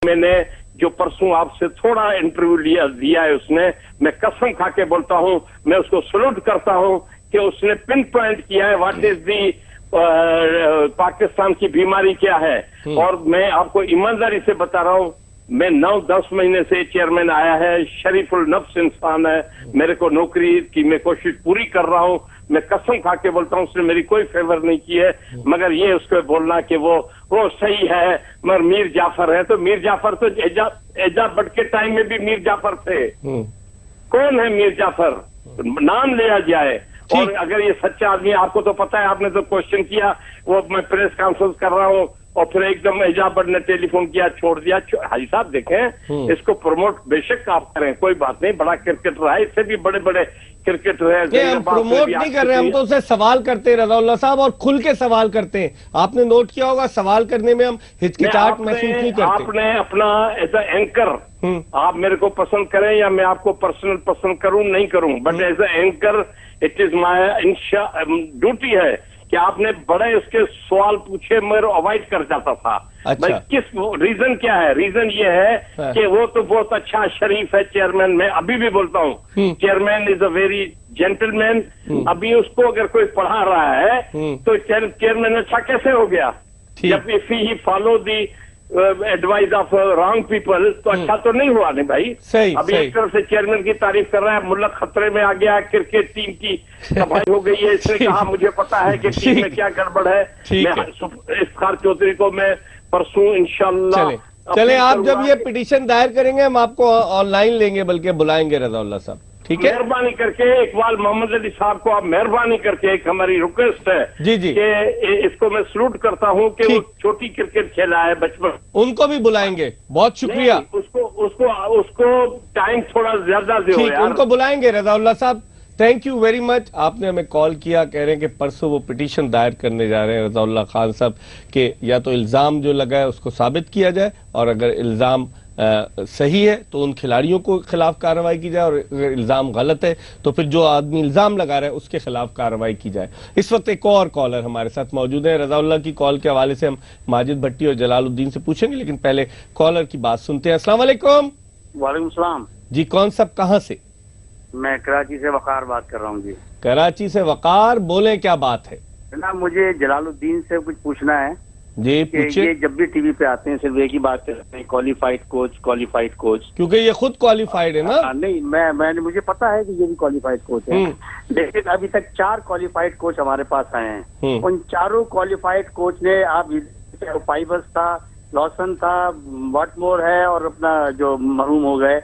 میں نے جو پرسوں آپ سے تھوڑا انٹرویو دیا ہے اس نے، میں قسم کھا کے بولتا ہوں، میں اس کو سلوٹ کرتا ہوں کہ اس نے پن پوائنٹ کیا ہے واٹ از دی پاکستان کی بیماری کیا ہے. اور میں آپ کو ایمانداری سے بتا رہا ہوں، میں 9-10 مہینے سے چیئرمین آیا ہے، شریف النفس انسان ہے، میرے کو نوکری کی میں کوشش پوری کر رہا ہوں. میں قسم کھا کے بولتا ہوں اس نے میری کوئی فیور نہیں کی ہے، مگر یہ اس کو بولنا کہ وہ صحیح ہے مگر میر جعفر ہے. تو میر جعفر تو ایجاد بٹ کے ٹائم میں بھی میر جعفر تھے. کون ہے میر جعفر؟ نام لیا جائے. اور اگر یہ سچا آدمی، آپ کو تو پتا ہے، آپ نے تو کوشچن کیا، وہ میں پریس کانفرنس کر رہا ہوں اور پھر ایک دم ایجاد بٹ نے ٹیلی فون کیا، چھوڑ دیا. حاجی صاحب دیکھیں، اس کو پروموٹ بے شک آپ کریں، کوئی بات نہیں، بڑا کرکٹر ہے، اس سے بھی بڑے بڑے کرکٹر ہے. ہم پروموٹ نہیں کر رہے، ہم تو اسے سوال کرتے ہیں رضا اللہ صاحب، اور کھل کے سوال کرتے ہیں. آپ نے نوٹ کیا ہوگا سوال کرنے میں ہم ہچکچاہٹ محسوس نہیں کرتے. آپ نے اپنا ایز اے اینکر، آپ میرے کو پسند کریں یا میں آپ کو پرسنل پسند کروں نہیں کروں، but as a anchor it is my duty ہے کہ آپ نے بڑے اس کے سوال پوچھے مگر اوائڈ کر جاتا تھا. کس ریزن کیا ہے؟ ریزن یہ ہے کہ وہ تو بہت اچھا شریف ہے چیئرمین. میں ابھی بھی بولتا ہوں chairman is a very gentleman. ابھی اس کو اگر کوئی پڑھا رہا ہے تو چیئرمین اچھا کیسے ہو گیا؟ جب if he follow the advice of wrong people تو اچھا تو نہیں ہوا نہیں بھائی. ابھی ایک طرف سے چیئرمین کی تعریف کر رہا ہے، ملک خطرے میں آ گیا، کرکٹ ٹیم کی تباہی ہو گئی ہے. اس نے کہا مجھے پتا ہے کہ ٹیم میں کیا گڑبڑ ہے. میں افتخار چودھری کو میں پرسوں انشاءاللہ چلیں آپ جب یہ پٹیشن دائر کریں گے ہم آپ کو آن لائن لیں گے، بلکہ بلائیں گے رضا اللہ صاحب. ٹھیک ہے، مہربانی کر کے اقبال محمد علی صاحب کو آپ مہربانی کر کے، ایک ہماری ریکویسٹ ہے کہ اس کو میں سلوٹ کرتا ہوں کہ وہ چھوٹی کرکٹ کھیلا ہے بچپن، ان کو بھی بلائیں گے. بہت شکریہ. اس کو ٹائم تھوڑا زیادہ دے، ان کو بلائیں گے رضا اللہ صاحب. Thank you very much. آپ نے ہمیں کال کیا، کہہ رہے ہیں کہ پرسوں وہ پٹیشن دائر کرنے جا رہے ہیں رضا اللہ خان صاحب کہ یا تو الزام جو لگا ہے اس کو ثابت کیا جائے، اور اگر الزام صحیح ہے تو ان کھلاڑیوں کو خلاف کارروائی کی جائے، اور اگر الزام غلط ہے تو پھر جو آدمی الزام لگا رہا ہے اس کے خلاف کارروائی کی جائے. اس وقت ایک اور کالر ہمارے ساتھ موجود ہیں. رضا اللہ کی کال کے حوالے سے ہم ماجد بھٹی اور جلال الدین سے پوچھیں گے، لیکن پہلے کالر کی بات سنتے ہیں. السلام علیکم. وعلیکم السلام. جی کون صاحب کہاں سے؟ میں کراچی سے وقار بات کر رہا ہوں. جی کراچی سے وقار، بولیں کیا بات ہے؟ جناب مجھے جلال الدین سے کچھ پوچھنا ہے. جی پوچھیں. یہ جب بھی ٹی وی پہ آتے ہیں صرف ایک ہی بات کرتے ہیں، کوالیفائڈ کوچ. کیونکہ یہ خود کوالیفائڈ ہے نا. نہیں، میں مجھے پتا ہے کہ یہ بھی کوالیفائڈ کوچ ہے، لیکن ابھی تک 4 کوالیفائڈ کوچ ہمارے پاس آئے ہیں. ان چاروں کوالیفائڈ کوچ نے آپ فائبرز تھا، لاسن تھا، واٹ مور ہے، اور اپنا جو مرحوم ہو گئے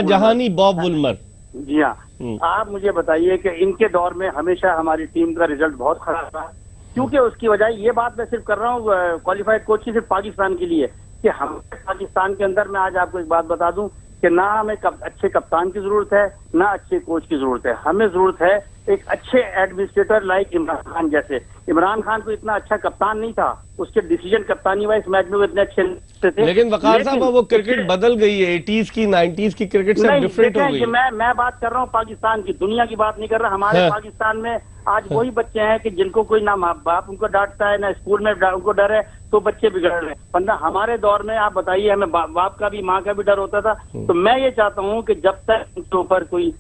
جہانی باب ولمر. جی ہاں. آپ مجھے بتائیے کہ ان کے دور میں ہمیشہ ہماری ٹیم کا رزلٹ بہت خراب رہا، کیونکہ اس کی وجہ یہ بات میں صرف کر رہا ہوں کوالیفائڈ کوچ کی صرف پاکستان کے لیے، کہ ہم پاکستان کے اندر میں آج آپ کو ایک بات بتا دوں کہ نہ ہمیں اچھے کپتان کی ضرورت ہے، نہ اچھے کوچ کی ضرورت ہے. ہمیں ضرورت ہے ایک اچھے ایڈمنسٹریٹر لائک عمران خان جیسے. عمران خان کو اتنا اچھا کپتان نہیں تھا، اس کے ڈیسیجن کپتانی وائز میچ میں وہ اتنے اچھے تھے. لیکن وقار صاحب وہ کرکٹ بدل گئی ہے، 80s کی 90s کی کرکٹ سے ڈیفرنٹ ہو گئی. میں بات کر رہا ہوں پاکستان کی، دنیا کی بات نہیں کر رہا. ہمارے پاکستان میں آج وہی بچے ہیں کہ جن کو کوئی نہ ماں باپ ان کو ڈانٹتا ہے، نہ اسکول میں ان کو ڈر ہے، تو بچے بگڑ رہے ہیں. ورنہ ہمارے دور میں آپ بتائیے ہمیں باپ کا بھی ماں کا بھی ڈر ہوتا تھا. تو میں یہ چاہتا ہوں کہ جب تک ان کے اوپر کوئی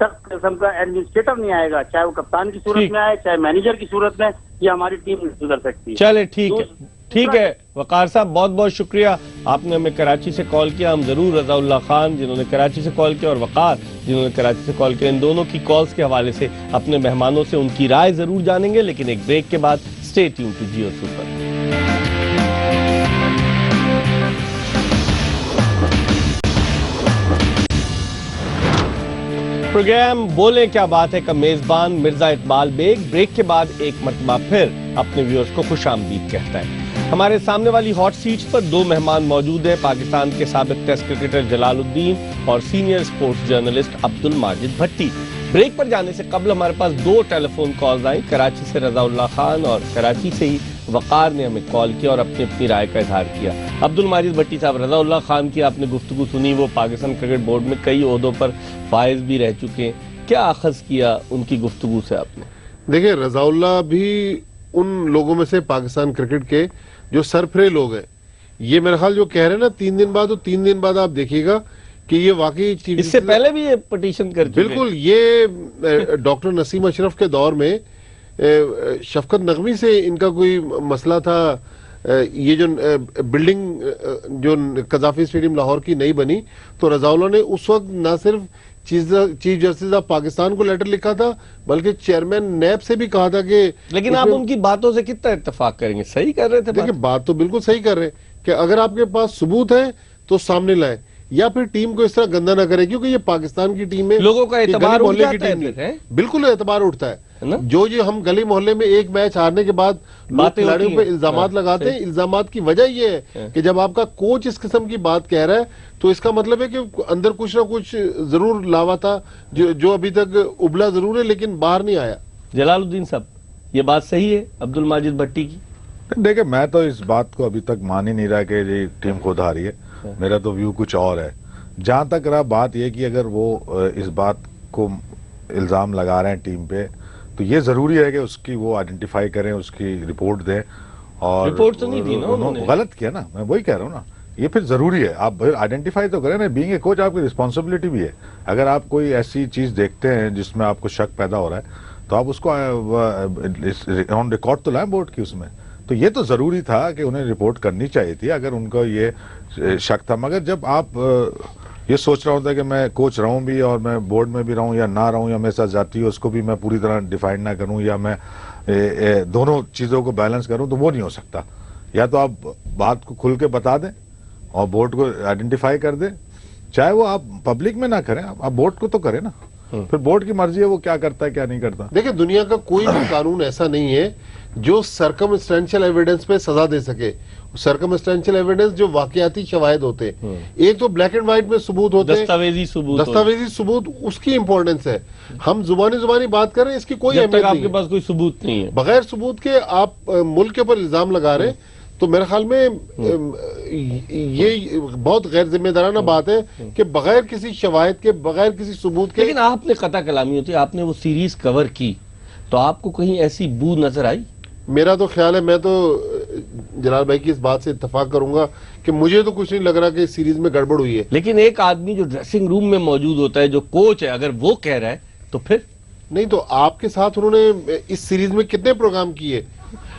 سخت قسم کا ایڈمنسٹریٹر نہیں آئے گا، چاہے وہ کپتان کی صورت میں آئے چاہے مینیجر کی صورت میں، یہ ہماری ٹیم نہیں سدھر سکتی. چلے ٹھیک ہے وقار صاحب، بہت بہت شکریہ. آپ نے ہمیں کراچی سے کال کیا. ہم ضرور رضا اللہ خان جنہوں نے کراچی سے کال کیا اور وقار جنہوں نے کراچی سے کال کیا، ان دونوں کی کالز کے حوالے سے اپنے مہمانوں سے ان کی رائے ضرور جانیں گے، لیکن ایک بریک کے بعد stay tune to Geo super. Programme بولیں کیا بات ہے کا میزبان مرزا اقبال بیگ بریک کے بعد ایک مرتبہ پھر اپنے ویورز کو خوش آمدید کہتا ہے. ہمارے سامنے والی ہاٹ سیٹس پر 2 مہمان موجود ہیں، پاکستان کے سابق ٹیسٹ کرکٹر جلال الدین اور senior sports journalist Abdul Majid بھٹی. بریک پر جانے سے قبل ہمارے پاس 2 ٹیلی فون کالز آئیں. کراچی سے رضا اللہ خان اور کراچی سے ہی وقار نے ہمیں کال کیا اور اپنی رائے کا اظہار کیا. عبد الماجد بھٹی صاحب، رضا اللہ خان کی آپ نے گفتگو سنی، وہ پاکستان کرکٹ بورڈ میں کئی عہدوں پر فائز بھی رہ چکے ہیں. کیا اخذ کیا ان کی گفتگو سے آپ نے؟ دیکھیں، رضا اللہ بھی ان لوگوں میں سے پاکستان کرکٹ کے جو سرفرے لوگ ہیں. یہ میرا خیال جو کہہ رہے ہیں نا 3 دن بعد، تو 3 دن بعد آپ دیکھیے گا کہ یہ واقعی چیف، اس سے پہلے بھی یہ پٹیشن کر چکے. بالکل. یہ ڈاکٹر نسیم اشرف کے دور میں شفقت نقوی سے ان کا کوئی مسئلہ تھا. یہ جو بلڈنگ جو قذافی اسٹیڈیم لاہور کی نئی بنی، تو رضا اللہ نے اس وقت نہ صرف چیف جسٹس آف پاکستان کو لیٹر لکھا تھا، بلکہ چیئرمین نیب سے بھی کہا تھا کہ، لیکن آپ ان کی باتوں سے کتنا اتفاق کریں گے؟ صحیح کر رہے تھے. دیکھیں بات تو بالکل صحیح کر رہے ہیں کہ اگر آپ کے پاس ثبوت ہے تو سامنے لائیں، یا پھر ٹیم کو اس طرح گندا نہ کرے، کیونکہ یہ پاکستان کی ٹیم ہے، لوگوں کا اعتبار اٹھ جاتا ہے نہیں. پھر، ہے؟ بالکل اعتبار اٹھتا ہے. جو ہم گلی محلے میں ایک میچ ہارنے کے بعد لوگ کھلاڑیوں پہ الزامات لگاتے ہیں، الزامات کی وجہ یہ ہے کہ جب آپ کا کوچ اس قسم کی بات کہہ رہا ہے تو اس کا مطلب ہے کہ اندر کچھ نہ کچھ ضرور لاوا تھا، جو ابھی تک ابلا ضرور ہے لیکن باہر نہیں آیا. جلال الدین صاحب، یہ بات صحیح ہے عبد الماجد بھٹی کی؟ دیکھیں میں تو اس بات کو ابھی تک مان ہی نہیں رہا کہ یہ ٹیم خود ہاری ہے. میرا تو ویو کچھ اور ہے. جہاں تک رہا بات یہ کہ اگر وہ اس بات کو الزام لگا رہے ہیں ٹیم پہ، تو یہ ضروری ہے کہ اس کی وہ آئیڈینٹیفائی کریں، اس کی رپورٹ دیں. اور رپورٹ تو نہیں دی نا انہوں نے. غلط کیا نا، میں وہی کہہ رہا ہوں نا. یہ پھر ضروری ہے، آپ آئیڈینٹیفائی تو کریں نا. بینگ اے کوچ آپ کی رسپانسبلٹی بھی ہے. اگر آپ کوئی ایسی چیز دیکھتے ہیں جس میں آپ کو شک پیدا ہو رہا ہے تو آپ اس کو آن ریکارڈ تو لائیں بورڈ کی. اس میں تو یہ تو ضروری تھا کہ انہیں رپورٹ کرنی چاہیے تھی اگر ان کو یہ شک تھا. مگر جب آپ یہ سوچ رہا ہوتا ہے کہ میں کوچ رہوں بھی اور میں بورڈ میں بھی رہوں یا نہ رہوں، یا میرے ساتھ جاتی ہے اس کو بھی میں پوری طرح ڈیفائن نہ کروں، یا میں دونوں چیزوں کو بیلنس کروں، تو وہ نہیں ہو سکتا. یا تو آپ بات کو کھل کے بتا دیں اور بورڈ کو آئیڈینٹیفائی کر دیں، چاہے وہ آپ پبلک میں نہ کریں، آپ بورڈ کو تو کریں نا. پھر بورڈ کی مرضی ہے وہ کیا کرتا ہے کیا نہیں کرتا. دیکھیں دنیا کا کوئی بھی قانون ایسا نہیں ہے جو سرکمسٹینشل ایویڈنس پہ سزا دے سکے. سرکمسٹینشل ایویڈنس جو واقعاتی شواہد ہوتے ہیں، ایک تو بلیک اینڈ وائٹ میں ثبوت ہوتے ہیں، دستاویزی ثبوت، اس کی امپورٹنس ہے. ہم زبانی بات کر رہے ہیں، اس کی کوئی اہمیت نہیں ہے. آپ کے پاس کوئی ثبوت نہیں ہے، بغیر ثبوت کے آپ ملک کے اوپر الزام لگا رہے ہیں، تو میرے خیال میں یہ بہت غیر ذمہ دارانہ بات ہے کہ بغیر کسی شواہد کے، بغیر کسی ثبوت کے. لیکن آپ نے قطع کلامی ہوتی ہے، آپ نے وہ سیریز کور کی تو آپ کو کہیں ایسی بو نظر آئی؟ میرا تو خیال ہے، میں تو جلال بھائی کی اس بات سے اتفاق کروں گا کہ مجھے تو کچھ نہیں لگ رہا کہ اس سیریز میں گڑبڑ ہوئی ہے. لیکن ایک آدمی جو ڈریسنگ روم میں موجود ہوتا ہے، جو کوچ ہے، اگر وہ کہہ رہا ہے تو پھر نہیں. تو آپ کے ساتھ انہوں نے اس سیریز میں کتنے پروگرام کیے؟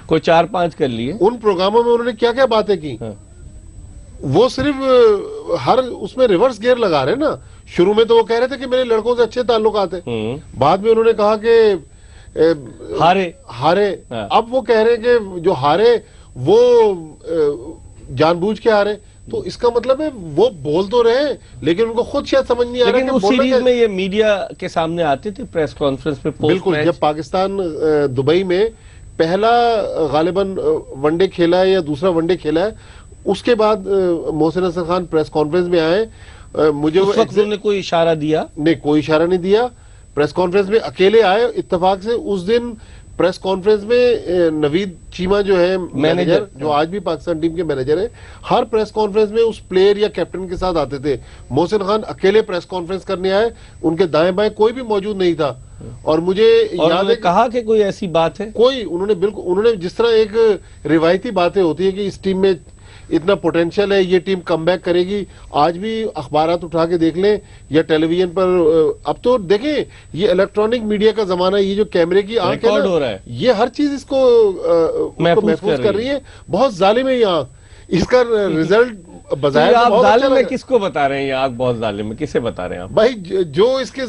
کوئی 4-5 کر لیے. ان پروگراموں میں انہوں نے کیا کیا باتیں کی؟ وہ صرف ہر اس میں ریورس گیئر لگا رہے نا. شروع میں تو وہ کہہ رہے تھے کہ میرے لڑکوں سے اچھے تعلقات ہیں، بعد میں انہوں نے کہا کہ ہارے. اب وہ کہہ رہے ہیں کہ جو ہارے وہ جان بوجھ کے ہارے. تو اس کا مطلب ہے وہ بول تو رہے ہیں لیکن ان کو خود شاید سمجھ نہیں آ رہا. لیکن اس سیریز میں یہ میڈیا کے سامنے آتے تھے پریس کانفرنس پہ. بالکل. جب پاکستان دبئی میں پہلا غالباً ون ڈے کھیلا ہے یا دوسرا ون ڈے کھیلا ہے، اس کے بعد محسن حسن خان پریس کانفرنس میں آئے. مجھے اس وقت انہوں نے کوئی اشارہ دیا؟ نہیں، کوئی اشارہ نہیں دیا. پریس کانفرنس میں اکیلے آئے اتفاق سے. اس دن پریس کانفرنس میں نوید چیمہ جو ہے مینیجر، جو آج بھی پاکستان ٹیم کے مینیجر ہیں، ہر پریس کانفرنس میں اس پلیئر یا کیپٹن کے ساتھ آتے تھے. محسن خان اکیلے پریس کانفرنس کرنے آئے، ان کے دائیں بائیں کوئی بھی موجود نہیں تھا. اور مجھے یاد ہے کہا کہ کوئی ایسی بات ہے کوئی، انہوں نے جس طرح ایک روایتی باتیں ہوتی ہے کہ اس ٹیم میں اتنا پوٹینشیل ہے، یہ ٹیم کم بیک کرے گی. آج بھی اخبارات اٹھا کے دیکھ لیں یا ٹیلی ویژن پر، اب تو دیکھیں یہ الیکٹرانک میڈیا کا زمانہ ہے. یہ جو کیمرے کی آنکھ ہے، یہ ہر چیز اس کو محفوظ کر رہی ہے. بہت ظالم ہے یہ آنکھ. اس کا رزلٹ بظاہر آپ ظالم میں کس کو بتا رہے ہیں؟ یہ آنکھ بہت ظالم ہے، کسے بتا رہے ہیں آپ؟ بھائی جو اس کے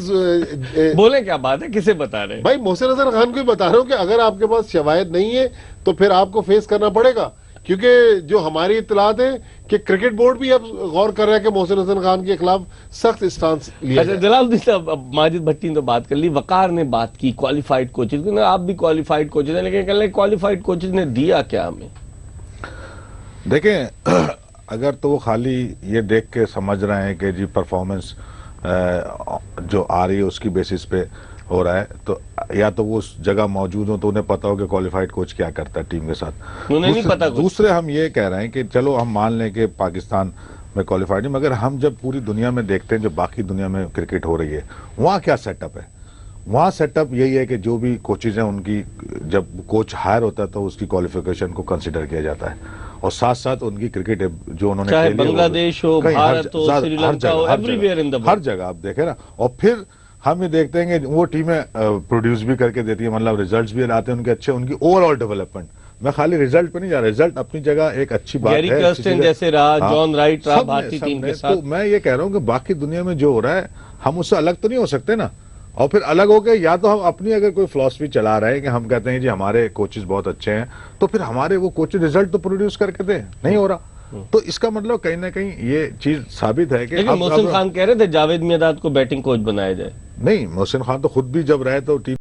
بولیں کیا بات ہے، کسے بتا رہے ہیں؟ بھائی محسن حسن خان کو ہی بتا رہا ہوں کہ اگر آپ کے پاس شواہد نہیں ہے تو پھر آپ کو فیس کرنا پڑے گا. کیونکہ جو ہماری اطلاعات ہیں کہ کرکٹ بورڈ بھی اب غور کر رہا ہے کہ محسن حسن خان کے خلاف سخت اسٹانس لیا جائے. جلال الدین صاحب، ماجد بھٹی نے تو بات کر لی، وقار نے بات کی کوالیفائڈ کوچز کی. آپ بھی کوالیفائڈ کوچز ہیں، لیکن کہنے کوالیفائڈ کوچز نے دیا کیا ہمیں؟ دیکھیں اگر تو وہ خالی یہ دیکھ کے سمجھ رہے ہیں کہ جی پرفارمنس جو آ رہی ہے اس کی بیسس پہ ہو رہا ہے، تو یا تو وہ اس جگہ موجود ہوں تو انہیں پتا ہو کہ کوالیفائڈ کوچ کیا کرتا ہے ٹیم کے ساتھ. انہیں نہیں پتا. دوسرے ہم یہ کہہ رہے ہیں کہ چلو ہم مان لیں کہ پاکستان میں کوالیفائڈ نہیں، مگر ہم جب پوری دنیا میں دیکھتے ہیں جو باقی دنیا میں کرکٹ ہو رہی ہے وہاں کیا سیٹ اپ ہے. وہاں سیٹ اپ یہی ہے کہ جو بھی کوچز ہیں ان کی جب کوچ ہائر ہوتا ہے تو اس کی کوالیفیکیشن کو کنسیڈر کیا جاتا ہے. اور ساتھ ساتھ ان کی کرکٹ جو انہوں نے چاہے کھیلی ہے بنگلہ دیش ہو، کہیں بھارت ہو، سری لنکا ہو، ایوری ویئر ان دا ہر جگہ آپ دیکھیں نا. اور پھر ہم یہ دیکھتے ہیں کہ وہ ٹیمیں پروڈیوس بھی کر کے دیتی ہیں, مطلب ریزلٹس بھی آتے ہیں ان کے اچھے, ان کی اوور آل ڈیولپمنٹ. میں خالی ریزلٹ پہ نہیں جا رہا, ریزلٹ اپنی جگہ ایک اچھی بات ہے, گیری کرسٹن جیسے رہا, جان رائٹ رہا بھارتی ٹیم کے ساتھ. تو میں یہ کہہ رہا ہوں کہ باقی دنیا میں جو ہو رہا ہے ہم اس سے الگ تو نہیں ہو سکتے نا. اور پھر الگ ہو کے یا تو ہم اپنی اگر کوئی فلاسفی چلا رہے ہیں کہ ہم کہتے ہیں جی ہمارے کوچز بہت اچھے ہیں, تو پھر ہمارے وہ کوچز ریزلٹ تو پروڈیوس کر کے دیں, نہیں ہو رہا. تو اس کا مطلب کہیں نہ کہیں یہ چیز ثابت ہے کہ لیکن محسن خان کہہ رہے تھے جاوید میرداد کو بیٹنگ کوچ بنایا جائے. نہیں, محسن خان تو خود بھی جب رہے تو ٹیم